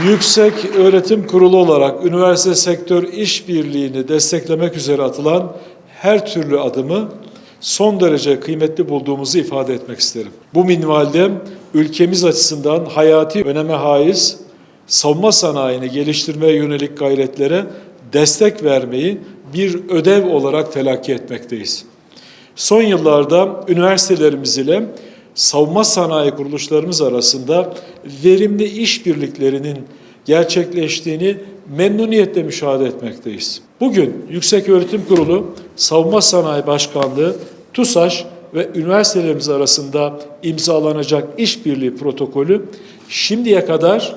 Yüksek Öğretim Kurulu olarak üniversite sektör işbirliğini desteklemek üzere atılan her türlü adımı son derece kıymetli bulduğumuzu ifade etmek isterim. Bu minvalde ülkemiz açısından hayati öneme haiz savunma sanayini geliştirmeye yönelik gayretlere destek vermeyi bir ödev olarak telakki etmekteyiz. Son yıllarda üniversitelerimiz ile savunma sanayi kuruluşlarımız arasında verimli işbirliklerinin gerçekleştiğini memnuniyetle müşahede etmekteyiz. Bugün Yükseköğretim Kurulu, Savunma Sanayi Başkanlığı, TUSAŞ ve üniversitelerimiz arasında imzalanacak işbirliği protokolü şimdiye kadar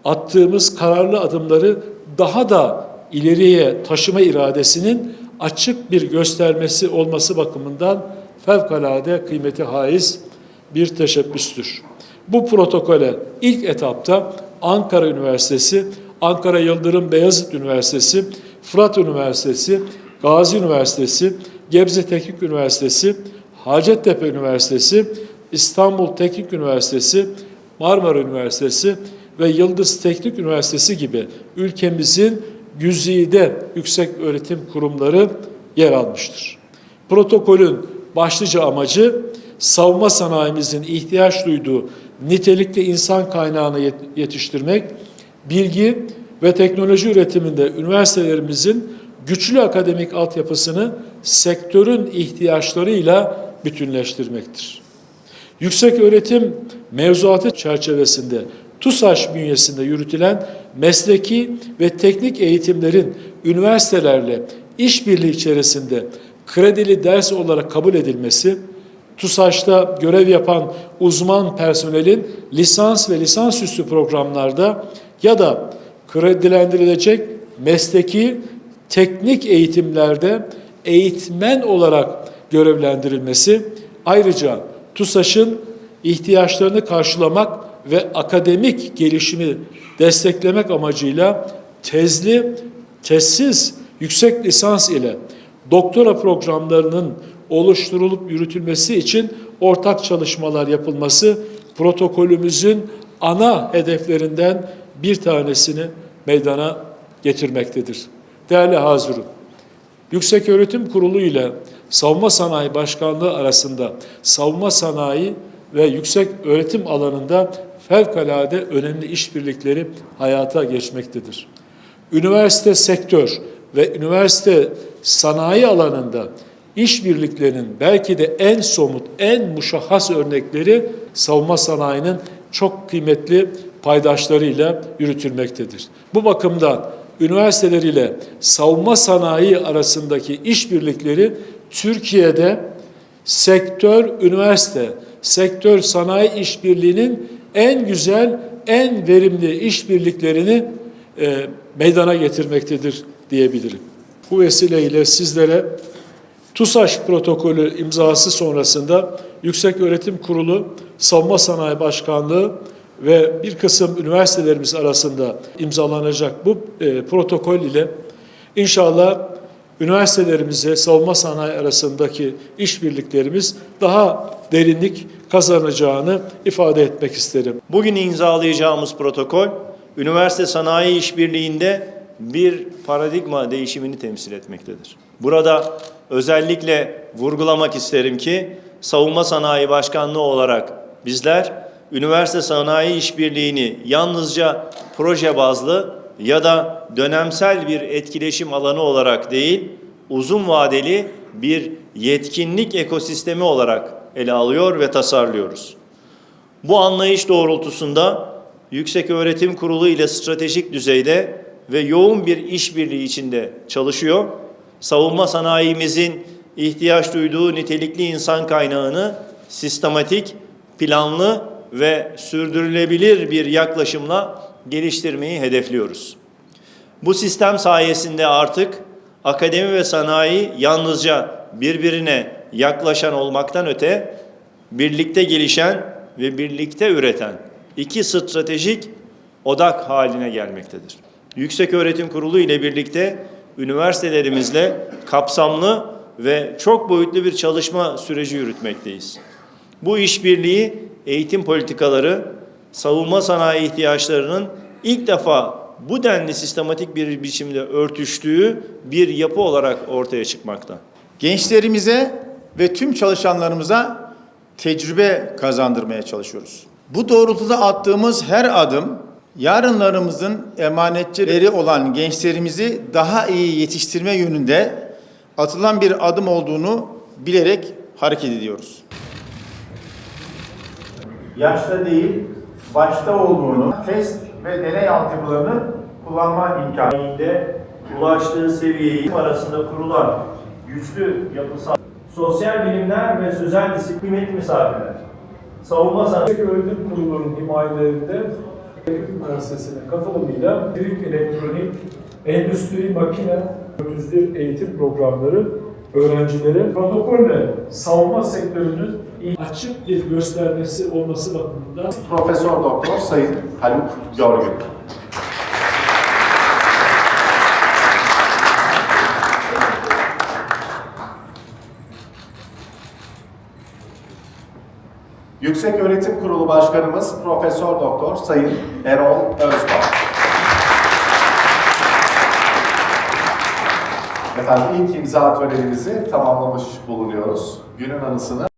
attığımız kararlı adımları daha da ileriye taşıma iradesinin açık bir göstermesi olması bakımından fevkalade kıymeti haiz bir teşebbüstür. Bu protokole ilk etapta Ankara Üniversitesi, Ankara Yıldırım Beyazıt Üniversitesi, Fırat Üniversitesi, Gazi Üniversitesi, Gebze Teknik Üniversitesi, Hacettepe Üniversitesi, İstanbul Teknik Üniversitesi, Marmara Üniversitesi ve Yıldız Teknik Üniversitesi gibi ülkemizin güzide yüksek öğretim kurumları yer almıştır. Protokolün başlıca amacı savunma sanayimizin ihtiyaç duyduğu nitelikli insan kaynağını yetiştirmek, bilgi ve teknoloji üretiminde üniversitelerimizin güçlü akademik altyapısını sektörün ihtiyaçlarıyla bütünleştirmektir. Yüksek öğretim mevzuatı çerçevesinde TUSAŞ bünyesinde yürütülen mesleki ve teknik eğitimlerin üniversitelerle işbirliği içerisinde kredili ders olarak kabul edilmesi, TUSAŞ'ta görev yapan uzman personelin lisans ve lisansüstü programlarda ya da kredilendirilecek mesleki teknik eğitimlerde eğitmen olarak görevlendirilmesi, ayrıca TUSAŞ'ın ihtiyaçlarını karşılamak ve akademik gelişimi desteklemek amacıyla tezli, tezsiz yüksek lisans ile doktora programlarının oluşturulup yürütülmesi için ortak çalışmalar yapılması protokolümüzün ana hedeflerinden bir tanesini meydana getirmektedir. Değerli hazırım, Yükseköğretim Kurulu ile Savunma Sanayi Başkanlığı arasında savunma sanayi ve yüksek öğretim alanında fevkalade önemli işbirlikleri hayata geçmektedir. Üniversite sektör ve üniversite sanayi alanında işbirliklerinin belki de en somut, en muşahhas örnekleri savunma sanayinin çok kıymetli paydaşlarıyla yürütülmektedir. Bu bakımdan üniversiteler ile savunma sanayi arasındaki işbirlikleri Türkiye'de sektör-üniversite, sektör-sanayi işbirliğinin en güzel, en verimli işbirliklerini meydana getirmektedir diyebilirim. Bu vesileyle sizlere TUSAŞ protokolü imzası sonrasında Yükseköğretim Kurulu, Savunma Sanayi Başkanlığı ve bir kısım üniversitelerimiz arasında imzalanacak bu protokol ile inşallah üniversitelerimize savunma sanayi arasındaki işbirliklerimiz daha derinlik kazanacağını ifade etmek isterim. Bugün imzalayacağımız protokol, üniversite sanayi işbirliğinde bir paradigma değişimini temsil etmektedir. Burada özellikle vurgulamak isterim ki, Savunma Sanayi Başkanlığı olarak bizler, üniversite sanayi işbirliğini yalnızca proje bazlı ya da dönemsel bir etkileşim alanı olarak değil, uzun vadeli bir yetkinlik ekosistemi olarak ele alıyor ve tasarlıyoruz. Bu anlayış doğrultusunda Yükseköğretim Kurulu ile stratejik düzeyde ve yoğun bir işbirliği içinde çalışıyor. Savunma sanayimizin ihtiyaç duyduğu nitelikli insan kaynağını sistematik, planlı ve sürdürülebilir bir yaklaşımla geliştirmeyi hedefliyoruz. Bu sistem sayesinde artık akademi ve sanayi yalnızca birbirine yaklaşan olmaktan öte, birlikte gelişen ve birlikte üreten iki stratejik odak haline gelmektedir. Yükseköğretim Kurulu ile birlikte üniversitelerimizle kapsamlı ve çok boyutlu bir çalışma süreci yürütmekteyiz. Bu işbirliği eğitim politikaları, savunma sanayi ihtiyaçlarının ilk defa bu denli sistematik bir biçimde örtüştüğü bir yapı olarak ortaya çıkmakta. Gençlerimize ve tüm çalışanlarımıza tecrübe kazandırmaya çalışıyoruz. Bu doğrultuda attığımız her adım, yarınlarımızın emanetçileri olan gençlerimizi daha iyi yetiştirme yönünde atılan bir adım olduğunu bilerek hareket ediyoruz. Yaşta değil, başta olduğunu, test ve deney altyapılarını kullanma imkanı. Ulaştığı seviyeyi arasında kurulan güçlü yapısal sosyal bilimler ve sözel disiplin kıymetli misafirler. Savunma sanayi Öğretim kurulunun himayelerinde Üniversitesi'nin katılımıyla elektrik, elektronik, endüstri, makine, 401 eğitim programları öğrencilere protokolle savunma sektörünün açık bir göstermesi olması bakımından Profesör Doktor Sayın Haluk Görgün. Yükseköğretim Kurulu Başkanımız Profesör Doktor Sayın Erol Özbağ. Efendim ilk imza törenimizi tamamlamış bulunuyoruz. Günün anısını